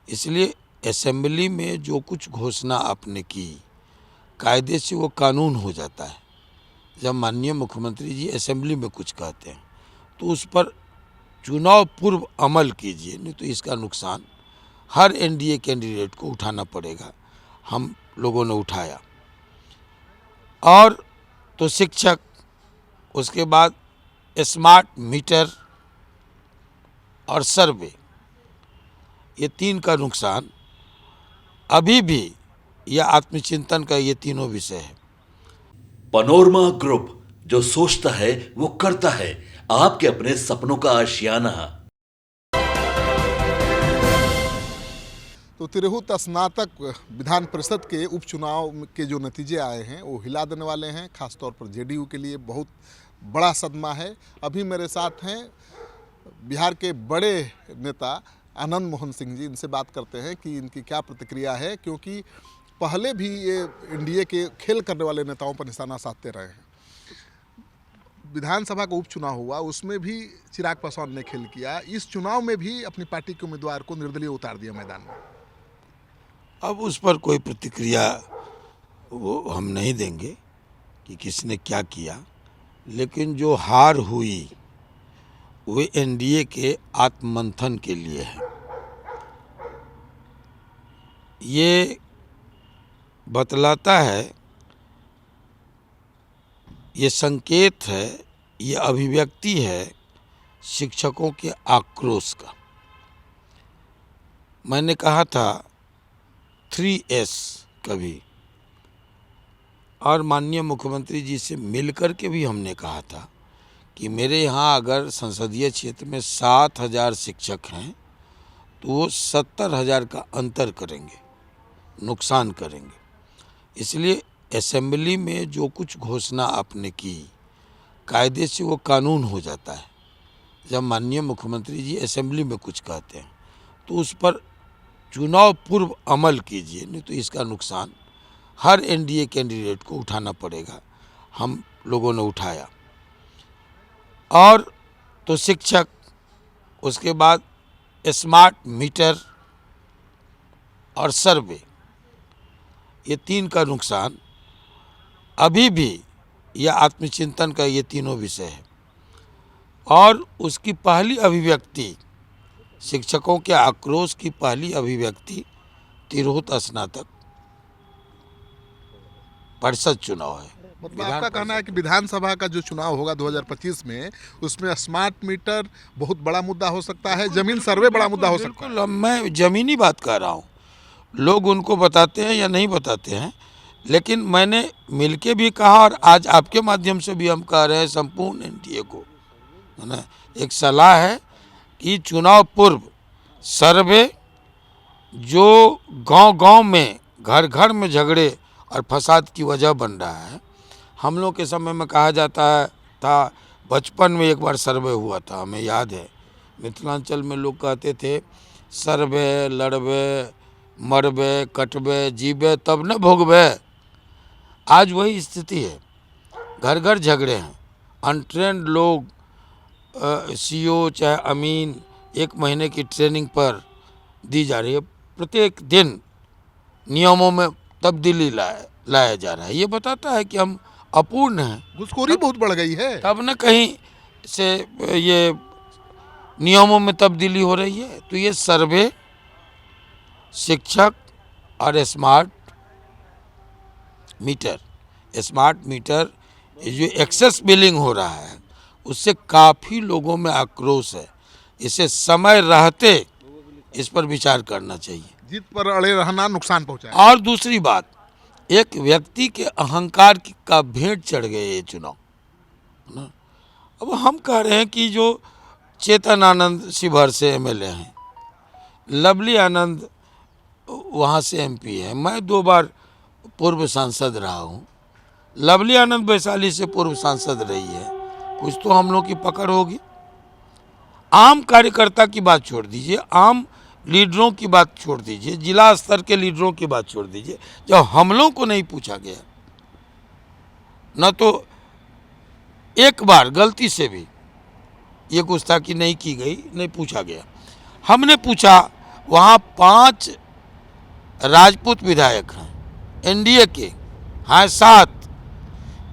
इसलिए असेंबली में जो कुछ घोषणा आपने की, कायदे से वो कानून हो जाता है। जब माननीय मुख्यमंत्री जी असेंबली में कुछ कहते हैं तो उस पर चुनाव पूर्व अमल कीजिए, नहीं तो इसका नुकसान हर एनडीए कैंडिडेट को उठाना पड़ेगा। हम लोगों ने उठाया। और तो शिक्षक, उसके बाद स्मार्ट मीटर और सर्वे, ये तीन का नुकसान अभी भी, यह आत्मचिंतन का ये तीनों विषय है। पनोरमा ग्रुप, जो सोचता है वो करता है। आपके अपने सपनों का आशियाना। तो तिरहुत स्नातक विधान परिषद के उपचुनाव के जो नतीजे आए हैं वो हिला देने वाले हैं। खासतौर पर जेडीयू के लिए बहुत बड़ा सदमा है। अभी मेरे साथ हैं बिहार के बड़े नेता आनंद मोहन सिंह जी। इनसे बात करते हैं कि इनकी क्या प्रतिक्रिया है, क्योंकि पहले भी ये एनडीए के खेल करने वाले नेताओं पर निशाना साधते रहे हैं। विधानसभा का उपचुनाव हुआ, उसमें भी चिराग पासवान ने खेल किया। इस चुनाव में भी अपनी पार्टी के उम्मीदवार को निर्दलीय उतार दिया मैदान में। अब उस पर कोई प्रतिक्रिया वो हम नहीं देंगे कि किसने क्या किया, लेकिन जो हार हुई वो एनडीए के आत्ममंथन के लिए है। ये बतलाता है, ये संकेत है, ये अभिव्यक्ति है शिक्षकों के आक्रोश का। मैंने कहा था 3S कभी, और माननीय मुख्यमंत्री जी से मिलकर के भी हमने कहा था कि मेरे यहाँ अगर संसदीय क्षेत्र में 7,000 शिक्षक हैं तो वो 70,000 का अंतर करेंगे, नुकसान करेंगे। इसलिए असेंबली में जो कुछ घोषणा आपने की, कायदे से वो कानून हो जाता है। जब माननीय मुख्यमंत्री जी असेंबली में कुछ कहते हैं तो उस पर चुनाव पूर्व अमल कीजिए, नहीं तो इसका नुकसान हर एनडीए कैंडिडेट को उठाना पड़ेगा। हम लोगों ने उठाया। और तो शिक्षक, उसके बाद स्मार्ट मीटर और सर्वे, ये तीन का नुकसान अभी भी, यह आत्मचिंतन का ये तीनों विषय है। और उसकी पहली अभिव्यक्ति, शिक्षकों के आक्रोश की पहली अभिव्यक्ति तिरहुत स्नातक परिषद चुनाव है। मतलब आपका कहना है कि विधानसभा का जो चुनाव होगा 2025 में, उसमें स्मार्ट मीटर बहुत बड़ा मुद्दा हो सकता है, जमीन सर्वे बड़ा मुद्दा हो सकता है। बिल्कुल, मैं जमीनी बात कर रहा हूँ। लोग उनको बताते हैं या नहीं बताते हैं, लेकिन मैंने मिलके भी कहा और आज आपके माध्यम से भी हम कह रहे हैं संपूर्ण एनडीए को, है ना, एक सलाह है कि चुनाव पूर्व सर्वे, जो गांव-गांव में, घर घर में झगड़े और फसाद की वजह बन रहा है। हम लोग के समय में कहा जाता है था, बचपन में एक बार सर्वे हुआ था, हमें याद है, मिथिलांचल में लोग कहते थे सर्वे लड़बे मरबे कटबे जीबे तब न भोगबे। आज वही स्थिति है, घर घर झगड़े हैं। अनट्रेंड लोग, सीओ चाहे अमीन, 1 महीने की ट्रेनिंग पर दी जा रही है। प्रत्येक दिन नियमों में तब्दीली लाया जा रहा है। ये बताता है कि हम अपूर्ण हैं। घुसखोरी बहुत बढ़ गई है। तब न कहीं से ये नियमों में तब्दीली हो रही है। तो ये सर्वे, शिक्षक और स्मार्ट मीटर, ये जो एक्सेस बिलिंग हो रहा है उससे काफ़ी लोगों में आक्रोश है। इसे समय रहते इस पर विचार करना चाहिए। जीत पर अड़े रहना नुकसान पहुंचाए। और दूसरी बात, एक व्यक्ति के अहंकार का भेंट चढ़ गए ये चुनाव ना। अब हम कह रहे हैं कि जो चेतन आनंद शिवहर से एमएलए हैं, लवली आनंद वहाँ से एमपी है, मैं 2 बार पूर्व सांसद रहा हूँ, लवली आनंद वैशाली से पूर्व सांसद रही है, कुछ तो हम लोग की पकड़ होगी। आम कार्यकर्ता की बात छोड़ दीजिए, आम लीडरों की बात छोड़ दीजिए, जिला स्तर के लीडरों की बात छोड़ दीजिए, जब हम लोगों को नहीं पूछा गया, न तो एक बार गलती से भी ये गुस्ताखी नहीं की गई, नहीं पूछा गया। हमने पूछा वहाँ 5 राजपूत विधायक हैं एनडीए के, हाँ 7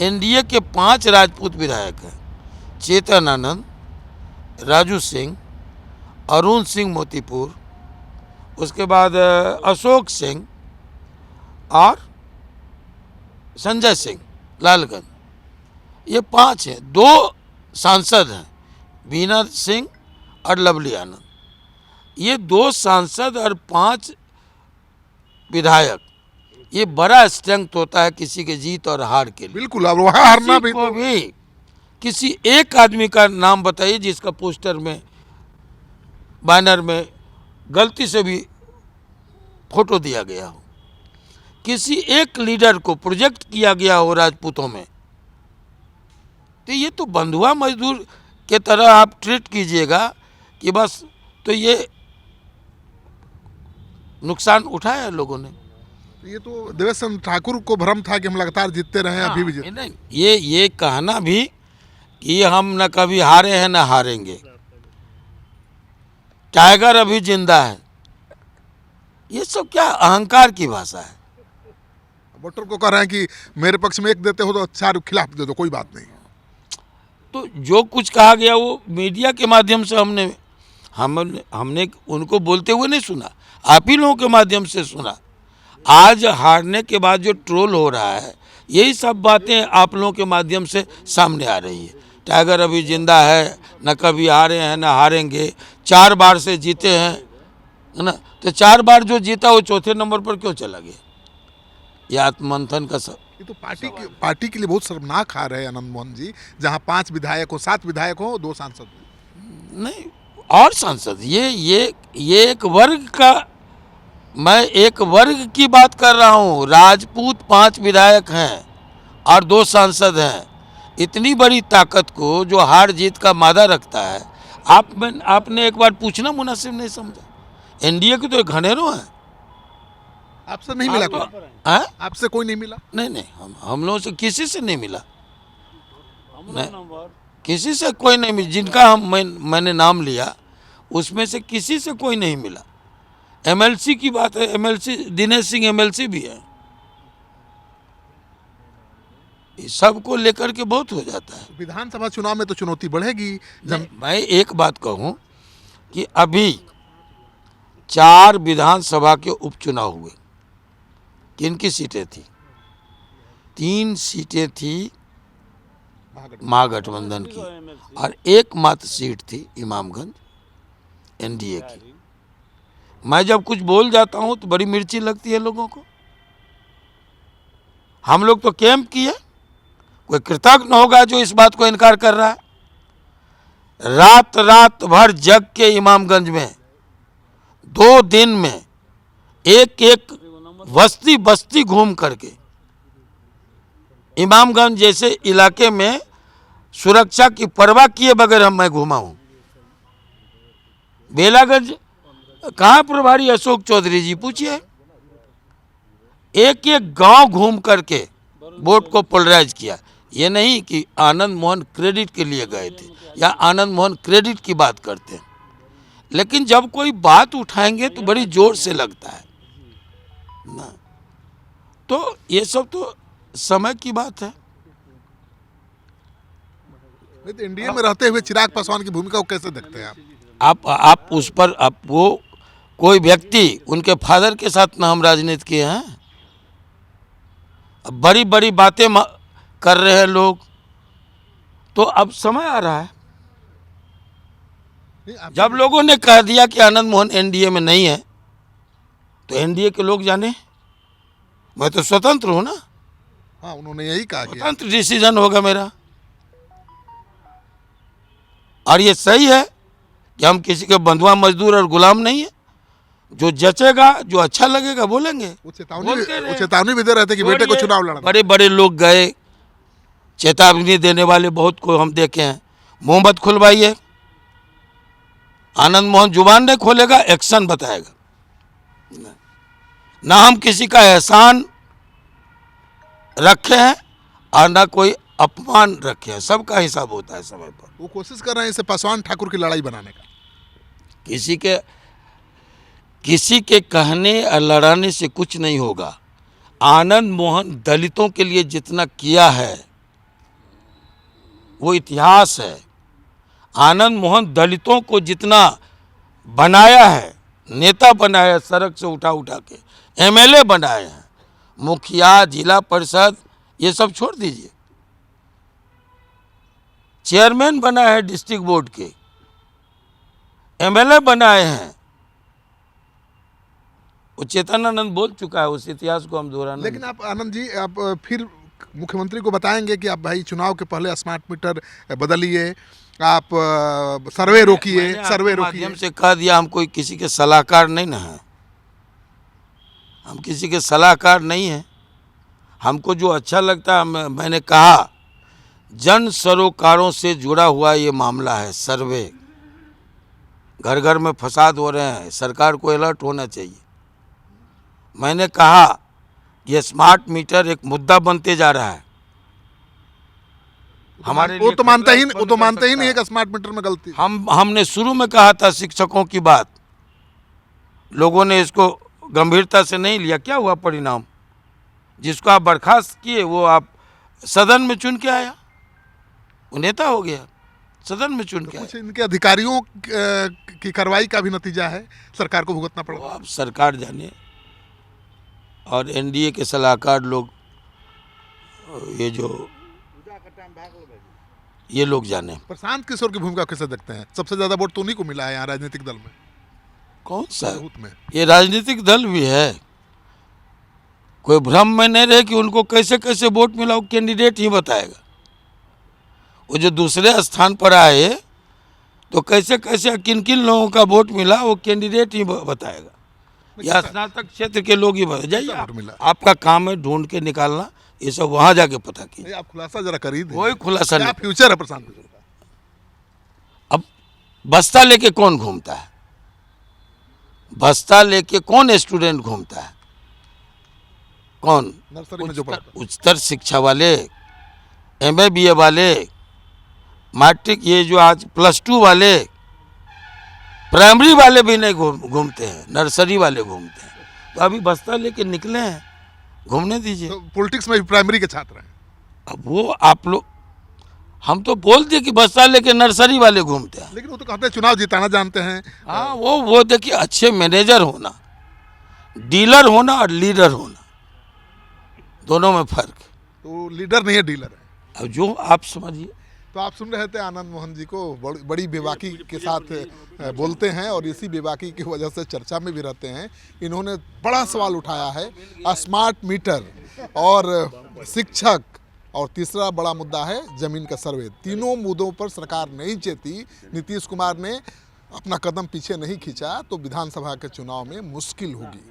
एनडीए के 5 राजपूत विधायक हैं, चेतन आनंद, राजू सिंह, अरुण सिंह मोतीपुर, उसके बाद अशोक सिंह और संजय सिंह लालगंज, ये 5 हैं। 2 सांसद हैं, बीना सिंह और लवली आनंद। ये 2 सांसद और 5 विधायक, ये बड़ा स्ट्रेंथ होता है किसी के जीत और हार के लिए। बिल्कुल, और वहाँ हारना भी किसी को भी किसी एक आदमी का नाम बताइए जिसका पोस्टर में, बैनर में गलती से भी फोटो दिया गया हो, किसी एक लीडर को प्रोजेक्ट किया गया हो राजपूतों में, तो ये तो बंधुआ मजदूर के तरह आप ट्रीट कीजिएगा कि बस, तो ये नुकसान उठाया है लोगों ने। ये तो देवेश चंद्र ठाकुर को भ्रम था कि हम लगातार जीतते रहे, अभी भी जीते। नहीं, ये कहना भी कि हम न कभी हारे हैं न हारेंगे, टाइगर अभी जिंदा है, ये सब क्या अहंकार की भाषा है। वोटर को कह रहे हैं कि मेरे पक्ष में 1 देते हो तो 4 खिलाफ दे दो, कोई बात नहीं। तो जो कुछ कहा गया वो मीडिया के माध्यम से हमने उनको बोलते हुए नहीं सुना, आप ही लोगों के माध्यम से सुना। आज हारने के बाद जो ट्रोल हो रहा है, यही सब बातें आप लोगों के माध्यम से सामने आ रही है। टाइगर अभी जिंदा है, न कभी हारे हैं न हारेंगे, 4 बार से जीते हैं, है ना, तो 4 बार जो जीता वो चौथे नंबर पर क्यों चला गया? ये आत्ममंथन का सब, ये तो पार्टी के लिए बहुत शर्मनाक हार है आनंद मोहन जी, जहां 5 विधायक हो, 7 विधायक हो, 2 सांसद हो। नहीं और सांसद, ये एक वर्ग का, मैं एक वर्ग की बात कर रहा हूँ। राजपूत 5 विधायक हैं और 2 सांसद हैं। इतनी बड़ी ताकत को जो हार जीत का मादा रखता है, आपने एक बार पूछना मुनासिब नहीं समझा। एनडीए के तो घनेरों हैं। आपसे नहीं मिला कोई? हाँ? आपसे कोई नहीं मिला? नहीं, हम लोगों से किसी से नहीं मिला, नहीं, किसी से कोई नहीं मिला। जिनका मैंने नाम लिया उसमें से किसी से कोई नहीं मिला। एमएलसी की बात है, एमएलसी दिनेश सिंह एमएलसी भी है, सबको लेकर के बहुत हो जाता है। विधानसभा चुनाव में तो चुनौती बढ़ेगी। मैं एक बात कहूं कि अभी 4 विधानसभा के उपचुनाव हुए, किनकी सीटें थी? 3 सीटें थी महागठबंधन की और एकमात्र सीट थी इमामगंज एनडीए की। मैं जब कुछ बोल जाता हूं तो बड़ी मिर्ची लगती है लोगों को। हम लोग तो कैंप किए, कोई कृतज्ञ होगा जो इस बात को इनकार कर रहा है। रात भर जग के इमामगंज में 2 दिन में एक बस्ती घूम करके, इमामगंज जैसे इलाके में सुरक्षा की परवाह किए बगैर मैं घूमा हूं। बेलागंज कहाँ प्रभारी अशोक चौधरी जी, पूछिए। एक गांव घूम करके वोट को पोलराइज किया। ये नहीं कि आनंद मोहन क्रेडिट के लिए गए थे या आनंद मोहन क्रेडिट की बात करते हैं, लेकिन जब कोई बात उठाएंगे तो बड़ी जोर से लगता है ना। तो ये सब तो समय की बात है। एनडीए में रहते हुए चिराग पासवान की भूमिका को कैसे देखते हैं आप उस पर, आप वो कोई व्यक्ति, उनके फादर के साथ ना हम राजनीति किए हैं। बड़ी बड़ी बातें कर रहे हैं लोग, तो अब समय आ रहा है। जब लोगों ने कह दिया कि आनंद मोहन एनडीए में नहीं है, तो एनडीए के लोग जाने, मैं तो स्वतंत्र हूं ना। हाँ, उन्होंने यही कहा कि स्वतंत्र डिसीजन होगा मेरा, और ये सही है कि हम किसी के बंधुआ मजदूर और गुलाम नहीं है। जो जचेगा, जो अच्छा लगेगा बोलेंगे। वो चेतावनी भी दे रहे थे कि बेटे को चुनाव लड़ना। बड़े बड़े लोग गए, चेतावनी देने वाले बहुत को हम देखे हैं। मुंह मत खुलवाइए। आनंद मोहन जुबान नहीं खोलेगा, एक्शन बताएगा। ना हम किसी का एहसान रखे हैं और ना कोई अपमान रखे हैं, सबका हिसाब होता है समय पर। वो कोशिश कर रहे हैं इसे पासवान ठाकुर की लड़ाई बनाने का। किसी के किसी के कहने और लड़ाने से कुछ नहीं होगा। आनंद मोहन दलितों के लिए जितना किया है वो इतिहास है। आनंद मोहन दलितों को जितना बनाया है, नेता बनाया है, सड़क से उठा उठा के एमएलए बनाए हैं, मुखिया, जिला परिषद, ये सब छोड़ दीजिए, चेयरमैन बना है डिस्ट्रिक्ट बोर्ड के, एमएलए बनाए हैं। वो चेतनानंद बोल चुका है, उस इतिहास को हम दोहराना। लेकिन आप आनंद जी, आप फिर मुख्यमंत्री को बताएंगे कि आप भाई चुनाव के पहले स्मार्ट मीटर बदलिए, आप सर्वे रोकिए, सर्वे रोकिए। माध्यम से कह दिया, हम कोई किसी के सलाहकार नहीं ना है, हम किसी के सलाहकार नहीं हैं। हमको जो अच्छा लगता है, मैंने कहा जन सरोकारों से जुड़ा हुआ ये मामला है। सर्वे, घर घर में फसाद हो रहे हैं, सरकार को अलर्ट होना चाहिए। मैंने कहा ये स्मार्ट मीटर एक मुद्दा बनते जा रहा है हमारे लिए। वो तो मानते ही नहीं है कि स्मार्ट मीटर में गलती। हमने शुरू में कहा था शिक्षकों की बात, लोगों ने इसको गंभीरता से नहीं लिया। क्या हुआ परिणाम? जिसको आप बर्खास्त किए वो आप सदन में चुन के आया, वो नेता हो गया, सदन में चुन के आया। कुछ इनके अधिकारियों की कार्रवाई का भी नतीजा है, सरकार को भुगतना पड़ा। अब सरकार जाने, और एनडीए के सलाहकार लोग, ये लोग जाने। प्रशांत किशोर की भूमिका कैसे देखते हैं? सबसे ज्यादा वोट तो उन्हीं को मिला है यहाँ राजनीतिक दल में। कौन सा? बूथ में ये राजनीतिक दल भी है, कोई भ्रम में नहीं रहे कि उनको कैसे कैसे वोट मिला, वो कैंडिडेट ही बताएगा। वो जो दूसरे स्थान पर आए तो कैसे कैसे किन किन लोगों का वोट मिला, वो कैंडिडेट ही बताएगा, या स्नातक क्षेत्र के लोग ही बता। जाइए, आपका काम है ढूंढ के निकालना, ये सब वहां जाके पता कीजिए। आप खुलासा जरा करिए। कोई खुलासा नहीं। फ्यूचर है प्रशांत किशोर का? अब बस्ता लेके कौन घूमता है? बस्ता लेके कौन स्टूडेंट घूमता है? कौन? नर्सरी में जो पढ़ता है। उच्चतर शिक्षा वाले, एमए बीए वाले, मैट्रिक, ये जो आज +2 वाले, प्राइमरी वाले भी नहीं घूमते हैं, नर्सरी वाले घूमते हैं। तो अभी बस्ता लेके निकले हैं, घूमने दीजिए। तो पॉलिटिक्स में भी प्राइमरी के छात्र हैं। अब वो आप लोग, हम तो बोल दिए कि बस्ता लेके नर्सरी वाले घूमते हैं। लेकिन वो तो कहते हैं चुनाव जिताना जानते हैं। हाँ, वो देखिए, अच्छे मैनेजर होना, डीलर होना और लीडर होना, दोनों में फर्क है। तो लीडर नहीं है, डीलर है। अब जो आप समझिए। तो आप सुन रहे थे आनंद मोहन जी को, बड़ी बेबाकी के साथ बोलते हैं और इसी बेबाकी की वजह से चर्चा में भी रहते हैं। इन्होंने बड़ा सवाल उठाया है स्मार्ट मीटर और शिक्षक, और तीसरा बड़ा मुद्दा है जमीन का सर्वे। तीनों मुद्दों पर सरकार नहीं चेती, नीतीश कुमार ने अपना कदम पीछे नहीं खींचा तो विधानसभा के चुनाव में मुश्किल होगी।